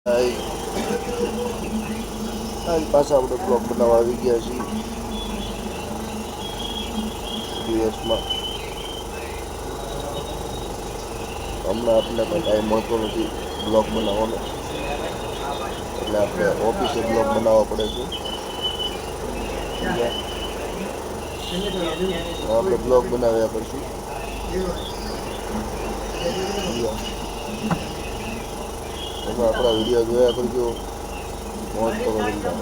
આજ પાછા આપણે બ્લોગ બનાવવા આવી ગયા છીએ યુએસમાં. હમણાં આપણને કંઈ ટાઈમ મળતો નથી બ્લોગ બનાવવાનો, એટલે આપણે ઓફિસે બ્લોગ બનાવવા પડે છે. આપણે બ્લોગ બનાવ્યા કરશું. તમે આપણા વિડીયો જોયા કરજો, મોજ કરો બધા.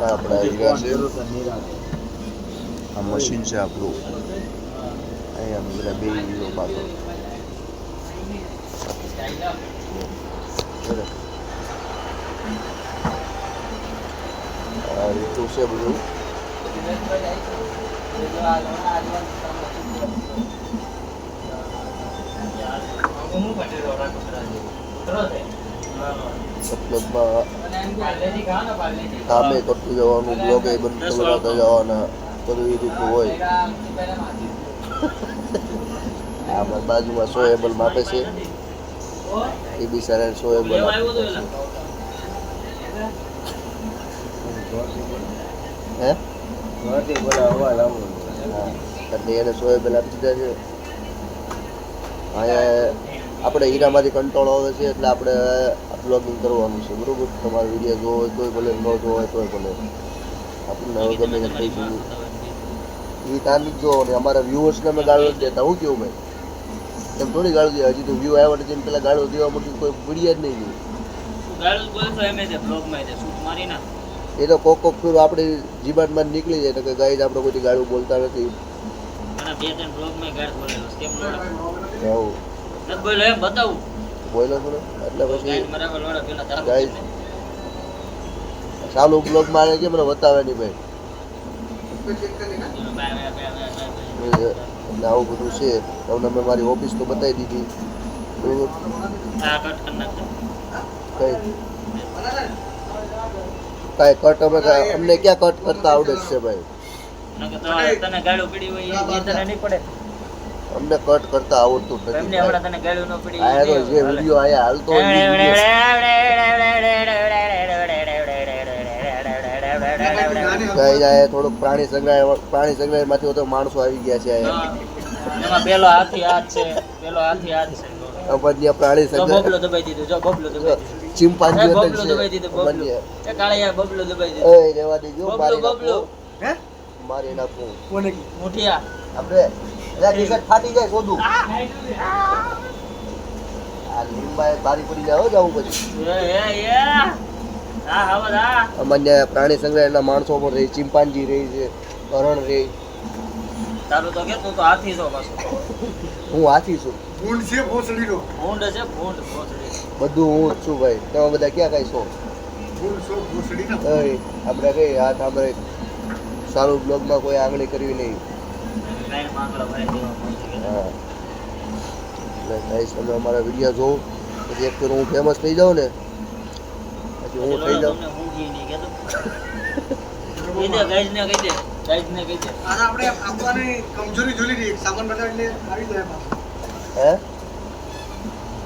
આપણે આવી ગયા છે. આ મશીન છે આપણું. અહીંયા બધા બે વિડીયો પાછળ આ રીતું છે બધું. કામે કરતું જવાનું, બ્લોગે બંધ કરતા જવાના, બધું એ રીતનું હોય. આપણા બાજુમાં સોએબલ માપે છે, એ બી સારા સોએબલ હે એટલે એને સોએબલ આપી દીધા છે. અહીંયા આપણે હીરામાંથી કંટ્રોલ આવે છે, એટલે આપણે બ્લોગિંગ કરવાનું છે, બરાબર. તમારો વિડીયો જોવો હોય તોય ભલે, ન જોવો હોય તોય ભલે, આપણને હવે ગમે તે થઈ ગયું એ તાની જ જોવો ને. અમારા વ્યુઅર્સને અમે ગાળો જ દેતા. હું કેવું ભાઈ, એમ થોડી ગાળો દે. હજી તો વ્યૂ આવ્યા જેમ પેલા ગાળો દેવા મળતું કોઈ વિડીયો જ નહીં જોયું. એ તો કોક ફેર આપણી જીબાનમાં નીકળી જાય તો કે ગાઈ આપણે કોઈ ગાળું બોલતા નથી. બોલો થોડો એટલે પછી ગાઈસ ચાલુ બ્લોગ મારે કે મને બતાવે નહીં ભાઈ. એટલે આવું બધું છે. તમને મેં મારી ઓફિસ તો બતાવી દીધી, બરોબર. કાંઈ કટ અમે અમને ક્યાં કટ કરતા આવડે છે ભાઈ? અમને કટ કરતા આવડતું નથી. આ તો જે વિડીયો આયા હાલતો થોડુંક પ્રાણી સંગ્રહાલય માંથી તો માણસો આવી ગયા છે. પેલો હાથી હાથ છે, પેલો હાથી હાથ છે. પ્રાણી સંગ્રહાલય ચિમ્પાન્જી મારી નાખું આપણે ફાટી જાય શોધું. આ લીંબા બારી પડી જાય જવું પછી. અમાન્ય પ્રાણી સંગ્રહાલયના માણસો પણ રહી, ચિમ્પાન્જી રહી છે, હરણ રહી. તારું તો કે તું તો હાથી છો પાછો. હું હાથી છું. ભૂંડ છે ભોસડીનો. ભૂંડ છે ભૂંડ ભોસડી. બધું હું જ છું ભાઈ. તમે બધા ક્યાં કઈ છો? ભૂંડ છો ભોસડીનો. આપણે કઈ હાથ આપણે સારું બ્લોગમાં કોઈ આંગળી કરવી નહીં. હા એટલે ગાઈસ તમે અમારા વિડીયો જોવો પછી એક હું ફેમસ થઈ જાઉં ને પછી હું થઈ જાઉં.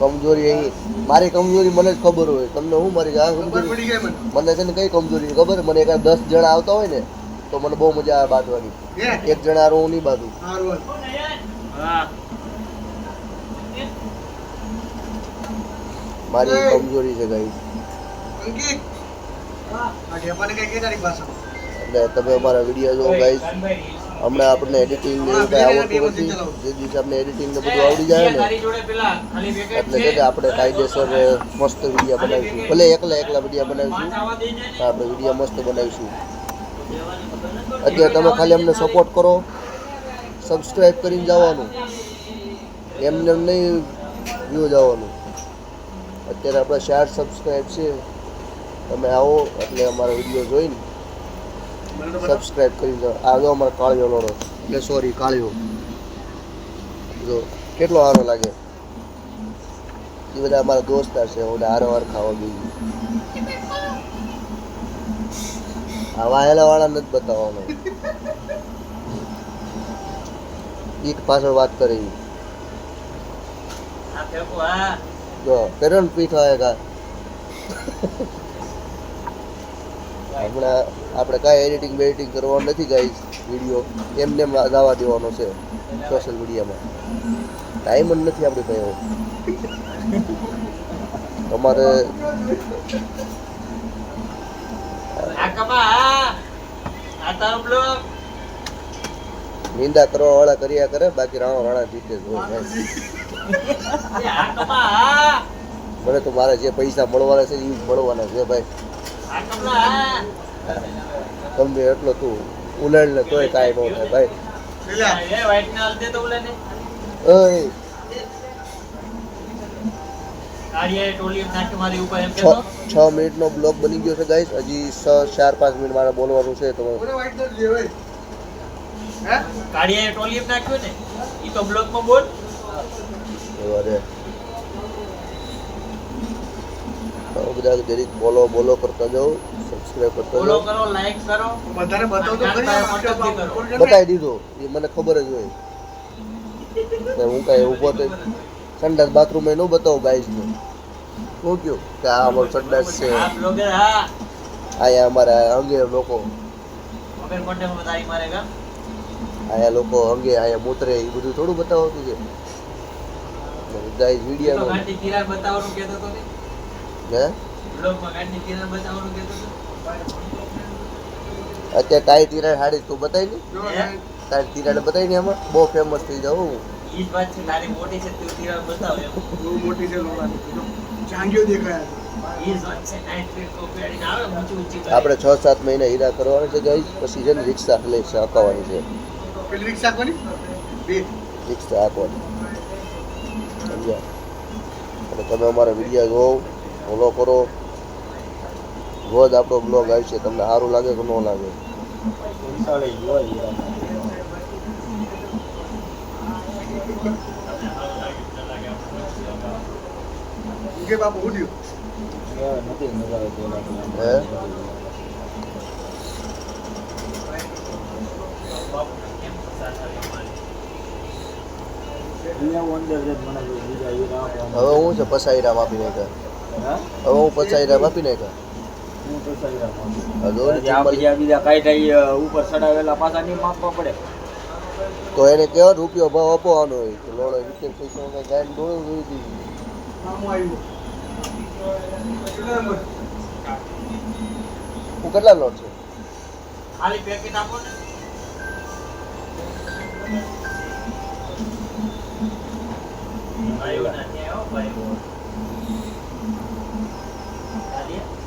કમજોરી અહીં મારી કમજોરી મને જ ખબર હોય. તમને હું મારી મને છે ને કઈ કમજોરી ખબર? મને એક 10 જણા આવતા હોય ને તો મને બહુ મજા આવે બાંધવાની. એક જણા હું નહીં બાંધું. મારી કમજોરી છે ગાઈસ. એટલે તમે અમારા વિડીયો જો ગાઈસ. હમણાં આપણને એડિટિંગ ને એવું કઈ આવડતું નથી. જે દિવસે આપણે એડિટિંગ ને બધું આવડી જાય ને એટલે કે આપણે કાયદેસર મસ્ત વિડીયો બનાવીશું. ભલે એકલા વિડીયો બનાવીશું, આપણે વિડીયો મસ્ત બનાવીશું. અત્યારે તમે ખાલી અમને સપોર્ટ કરો, સબસ્ક્રાઈબ કરીને જવાનું, એમને નહીં વ્યૂ જવાનું. અત્યારે આપણા 4 સબસ્ક્રાઈબ છે, તમે આવો એટલે અમારા વિડીયો જોઈને સબસ્ક્રાઇબ કરી દો. આ જો અમારો કાળિયો લોડો એટલે સોરી કાળિયો જો કેટલો સારો લાગે. એ બધા અમારા દોસ્તાર છે. ઓલા હારો ખાવા ગઈ આ વાહેલા વાળા નથી બતાવવાનો. પીઠ પાછળ વાત કરી આ ફેંકો હા જો પેરણ પીઠ આવેગા. હમણાં આપણે કાંઈ એડિટિંગ બેડિટિંગ કરવાનું નથી ગાઈસ. વિડીયો એમને દાવા દેવાનો છે સોશિયલ મીડિયામાં. ટાઈમ જ નથી આપણી પાસે. તમારે આ કમા આ તારો બ્લોગ નિંદા કરવા વાળા કર્યા કરે, બાકી રાણો રાણા જીતે જ હોય guys. આ કમા મને તો મારે જે પૈસા મળવાના છે એ જ મળવાના છે ભાઈ. આ કમલા તમને એટલો તું ઉલાડ ને તોય કાંઈ ન થાય ભાઈ. એ વાઈટ ને હાલ દે તો બોલે ને ઓય કાળિયાએ ટોલીએ નાખ્યું મારી ઉપર એમ કેતો 6 મિનિટનો બ્લોગ બની ગયો છે ગાઈસ. હજી 4-5 મિનિટ મારે બોલવાનું છે. તો કાળિયાએ ટોલીએ નાખ્યું ને ઈ તો બ્લોગ માં બોલ એવા રે તો બધા જરીક બોલો કરતા જાઓ, સબસ્ક્રાઇબ કરતા ફોલો જાઓ. કરો લાઈક કરો બધાને બતાવો તો ખરી. બતાવી દીધો એ મને ખબર જ હોય. ને હું કાંઈ ઊભો તો સંડાસ બાથરૂમ ન બતાવું ગાઈસ ને. હું કહ્યું કે આ અમારો સંડાસ છે, આ બ્લોગર હા અહીંયા અમારા અંગે લોકો, મોબાઈલ કોન્ટેક્ટ માં તારી મારેગા અહીંયા લોકો અંગે અહીંયા મૂતરે એ બધું થોડું બતાવતું છે ગાઈસ. તો વિડીયોમાં ગાંડી કિરાણ બતાવવાનું કહેતો તો ને હે બ્લોગ માં ગાંડી કિરાણ બતાવવાનું કહેતો તો અત્યારે તારી તિરાડ હાડી તું બતાવી ને, હે તારી તિરાડ બતાવી ને એમાં બહુ ફેમસ થઈ જાઉં. ઈ જ વાત છે તારી મોટી છે તું કિરાણ બતાવ એમ બહુ મોટી છે લોકોની. જાંગીઓ દેખાય. ઈ જ વાત છે નાઈટ ફીટ કોપી આડીને આવે ઊંચી ઊંચી કરે. આપણે 6-7 મહિના હીરા કરવાના છે ગાઈસ. પછી છે ને રિક્ષા લઈ હકાવવાની છે. પેલી રિક્ષા કોની? બે. રિક્ષા આપવાની સમજ્યા. અને તમે અમારા વિડીયો જોવો, ફોલો કરો. રોજ આપણો બ્લોગ આવશે. તમને સારું લાગે કે ન લાગે? કે બાપુ ઉડ્યું. હે હવે હું છે પસાઈરામ આપી નાખ્યા. હવે હું પસાઈરામ આપી નાખ્યા. ઉપર ચડાવેલા પાછા નહીં માપવા પડે તો એને કેવો રૂપિયો ભાવ આપવાનો હોય કે લોડો વિકેટ પૈસા કઈ ગાયન ડોળો જોઈ દીધી. મામો આવ્યો. કેટલા નંબર? હું કેટલા લોટ છે? ખાલી પેકેટ આપો ને ભાઈઓ નથી આવ્યો ભાઈઓ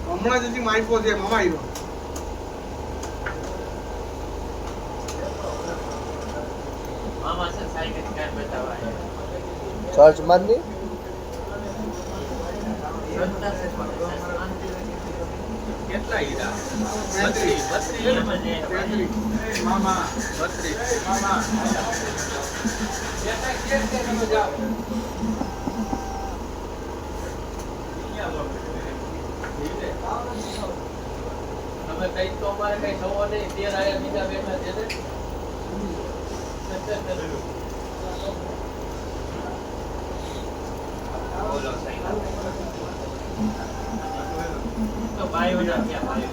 હમણાં જ હજી માઇફો છે મામા આવ્યો. મામા છે સાયકલ કાઢ બતાવવા સર્ચ મારની કેટલા હીરા 32 મામા. 32 મામા તમે કઈ તો અમારે કઈ થવો નહીં 13 આયા બીજા બેઠા છે ને બોલો સાહેબ તો ભાઈઓ ના ક્યાં ભાઈઓ